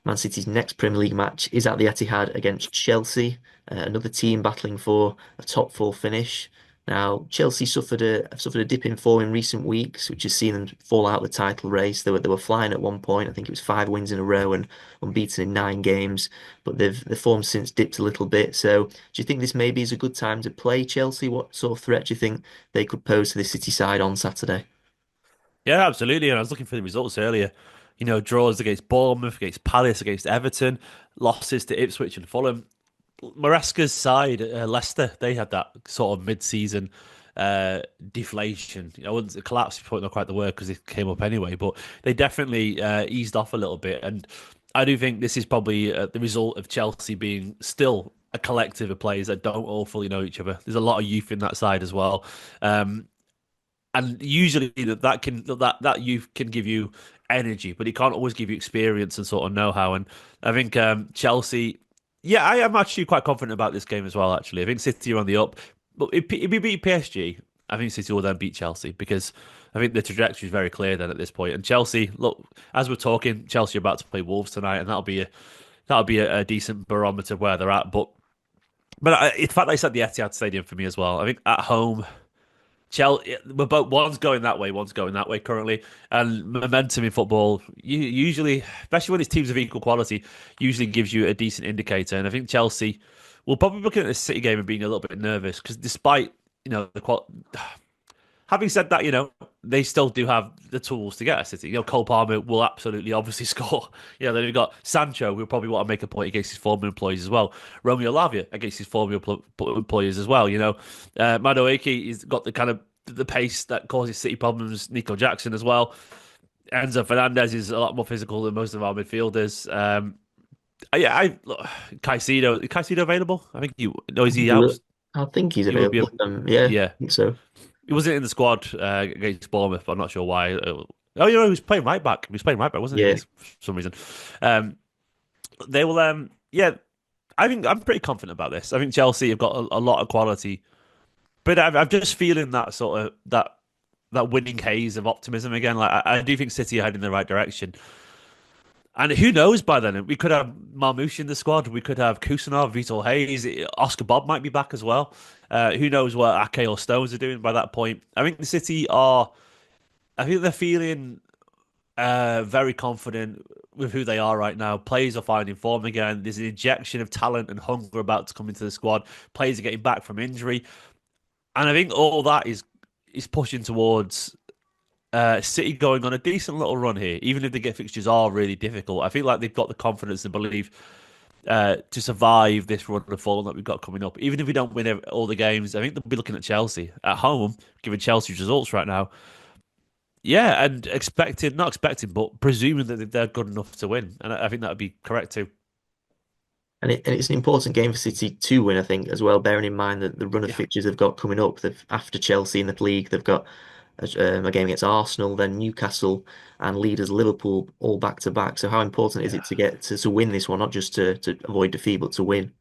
Man City's next Premier League match is at the Etihad against Chelsea, another team battling for a top four finish. Now, Chelsea suffered a dip in form in recent weeks, which has seen them fall out of the title race. They were flying at one point. I think it was 5 wins in a row and unbeaten in 9 games, but the form since dipped a little bit. So, do you think this maybe is a good time to play Chelsea? What sort of threat do you think they could pose to the City side on Saturday? Yeah, absolutely. And I was looking for the results earlier. Draws against Bournemouth, against Palace, against Everton, losses to Ipswich and Fulham. Maresca's side, Leicester, they had that sort of mid-season deflation. I wouldn't say collapse, probably not quite the word because it came up anyway, but they definitely eased off a little bit. And I do think this is probably the result of Chelsea being still a collective of players that don't all fully know each other. There's a lot of youth in that side as well. And usually that youth can give you energy, but it can't always give you experience and sort of know-how. And I think Chelsea, yeah, I am actually quite confident about this game as well. Actually, I think City are on the up, but if we beat PSG, I think City will then beat Chelsea because I think the trajectory is very clear then at this point. And Chelsea, look, as we're talking, Chelsea are about to play Wolves tonight, and that'll be a decent barometer of where they're at. But the fact that it's at the Etihad Stadium for me as well. I think at home. Chelsea, we're both one's going that way, one's going that way currently, and momentum in football usually, especially when it's teams of equal quality, usually gives you a decent indicator. And I think Chelsea will probably be looking at the City game and being a little bit nervous because despite having said that, they still do have the tools to get a City. Cole Palmer will absolutely obviously score. Then you've got Sancho, who probably want to make a point against his former employees as well. Romeo Lavia against his former employees as well. Madueke, he's got the kind of the pace that causes City problems. Nico Jackson as well. Enzo Fernandez is a lot more physical than most of our midfielders. Look, Caicedo, is Caicedo available? I think is he out? I think he's He would be. available. Yeah, I Yeah, think so. he wasn't in the squad against Bournemouth, but I'm not sure why. He was playing right back. He was playing right back, wasn't he? Yeah, For some reason. Um, they will. Yeah, I think I'm pretty confident about this. I think Chelsea have got a lot of quality, but I'm just feeling that sort of that winning haze of optimism again. Like I do think City are heading in the right direction. And who knows by then? We could have Marmoush in the squad. We could have Kusanov, Vitor Hayes. Oscar Bob might be back as well. Who knows what Ake or Stones are doing by that point? I think the City are. I think they're feeling very confident with who they are right now. Players are finding form again. There's an injection of talent and hunger about to come into the squad. Players are getting back from injury, and I think all that is pushing towards City going on a decent little run here, even if the get fixtures are really difficult. I feel like they've got the confidence and belief to survive this run of form that we've got coming up. Even if we don't win all the games, I think they'll be looking at Chelsea at home, given Chelsea's results right now. Yeah, and not expecting, but presuming that they're good enough to win. And I think that would be correct too. and it's an important game for City to win, I think, as well. Bearing in mind that the run of Yeah. fixtures they've got coming up, they've after Chelsea in the league, they've got a game against Arsenal, then Newcastle, and leaders Liverpool all back to back. So how important is Yeah. it to get to win this one, not just to avoid defeat, but to win?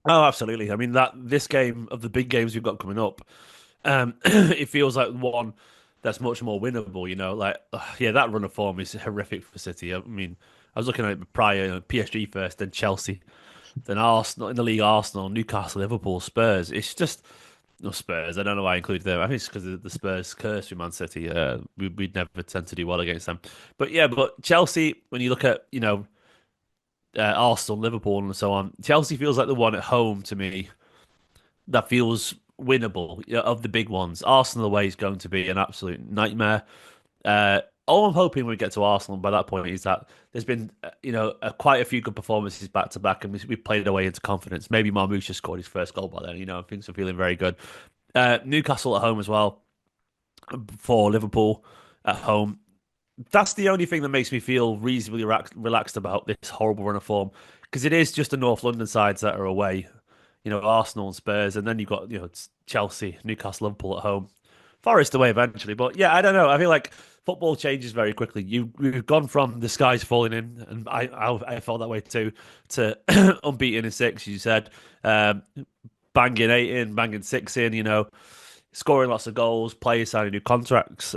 Oh, absolutely. I mean that this game of the big games we've got coming up, it feels like one that's much more winnable. Yeah, that run of form is horrific for City. I mean, I was looking at it prior, PSG first, then Chelsea, then Arsenal in the league, Arsenal, Newcastle, Liverpool, Spurs. It's just no Spurs. I don't know why I included them. I think it's because of the Spurs curse with Man City. We'd never tend to do well against them. But yeah, but Chelsea, when you look at Arsenal, Liverpool, and so on, Chelsea feels like the one at home to me that feels winnable of the big ones. Arsenal away is going to be an absolute nightmare. All I'm hoping when we get to Arsenal by that point is that there's been, quite a few good performances back to back, and we played away into confidence. Maybe Marmoush has scored his first goal by then. Things are feeling very good. Newcastle at home as well for Liverpool at home. That's the only thing that makes me feel reasonably relaxed about this horrible run of form because it is just the North London sides that are away. Arsenal and Spurs, and then you've got it's Chelsea, Newcastle, Liverpool at home. Forest away eventually, but yeah, I don't know. I feel like football changes very quickly. You've gone from the skies falling in, and I felt that way too, to unbeaten in six. You said banging eight in, banging six in. Scoring lots of goals, players signing new contracts,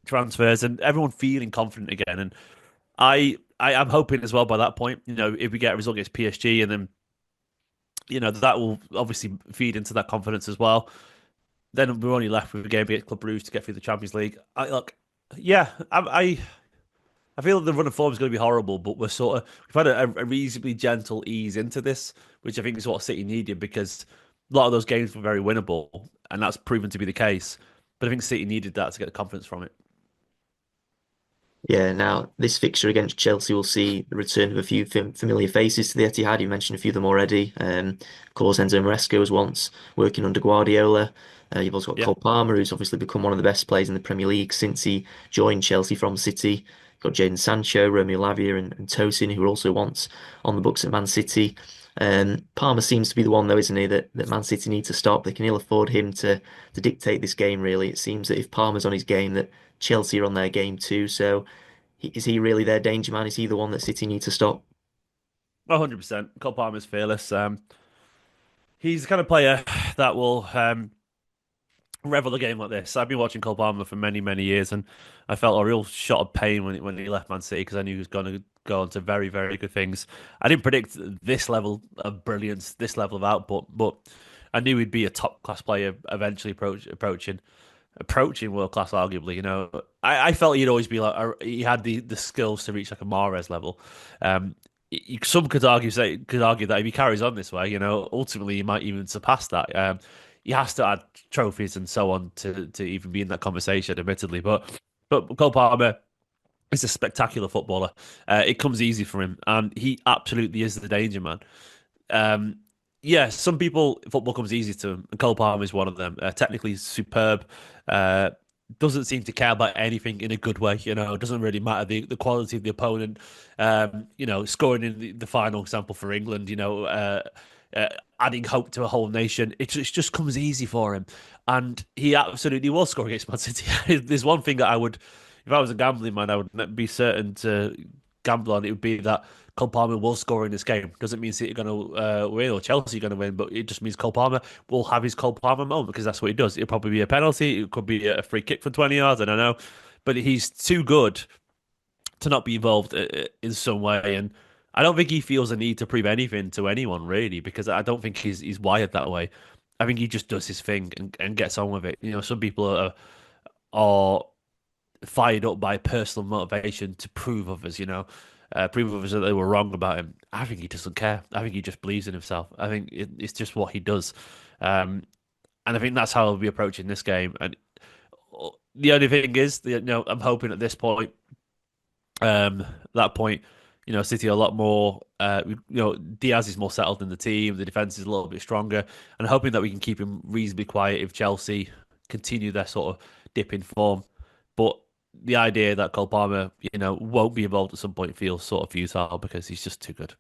transfers, and everyone feeling confident again. And I am hoping as well by that point, if we get a result against PSG, and then that will obviously feed into that confidence as well. Then we're only left with a game against Club Brugge to get through the Champions League. Yeah, I feel that the run of form is going to be horrible, but we've had a reasonably gentle ease into this, which I think is what City needed, because a lot of those games were very winnable, and that's proven to be the case. But I think City needed that to get the confidence from it. Yeah, now this fixture against Chelsea will see the return of a few familiar faces to the Etihad. You mentioned a few of them already. Of course, Enzo Maresca was once working under Guardiola. You've also got Yeah. Cole Palmer, who's obviously become one of the best players in the Premier League since he joined Chelsea from City. You've got Jadon Sancho, Romeo Lavia, and Tosin, who were also once on the books at Man City. Palmer seems to be the one, though, isn't he, that Man City need to stop. They can ill afford him to dictate this game, really. It seems that if Palmer's on his game, that Chelsea are on their game too. So is he really their danger man? Is he the one that City need to stop? 100%. Cole Palmer's fearless. He's the kind of player that will revel a game like this. I've been watching Cole Palmer for many, many years, and I felt a real shot of pain when he left Man City, because I knew he was going to go on to very, very good things. I didn't predict this level of brilliance, this level of output, but I knew he'd be a top class player eventually approaching world class. Arguably, I felt he'd always be like, he had the skills to reach like a Mahrez level. Some could argue that if he carries on this way, ultimately he might even surpass that. He has to add trophies and so on to even be in that conversation, admittedly. But Cole Palmer is a spectacular footballer. It comes easy for him, and he absolutely is the danger man. Um, yeah, some people football comes easy to him, and Cole Palmer is one of them. Technically superb. Uh, doesn't seem to care about anything in a good way. It doesn't really matter the quality of the opponent. Scoring in the final example for England. Uh, Adding hope to a whole nation. It just comes easy for him, and he absolutely will score against Man City. There's one thing that if I was a gambling man, I would be certain to gamble on. It would be that Cole Palmer will score in this game. Doesn't mean City are going to win or Chelsea are going to win, but it just means Cole Palmer will have his Cole Palmer moment, because that's what he does. It'll probably be a penalty. It could be a free kick from 20 yards. I don't know. But he's too good to not be involved in some way. And I don't think he feels a need to prove anything to anyone, really, because I don't think he's wired that way. I think he just does his thing and gets on with it. Some people are fired up by personal motivation to prove others, prove others that they were wrong about him. I think he doesn't care. I think he just believes in himself. I think it's just what he does. And I think that's how he'll be approaching this game. And the only thing is, I'm hoping at this point, that point, City are a lot more. Diaz is more settled in the team. The defense is a little bit stronger, and hoping that we can keep him reasonably quiet if Chelsea continue their sort of dip in form. But the idea that Cole Palmer, won't be involved at some point feels sort of futile, because he's just too good.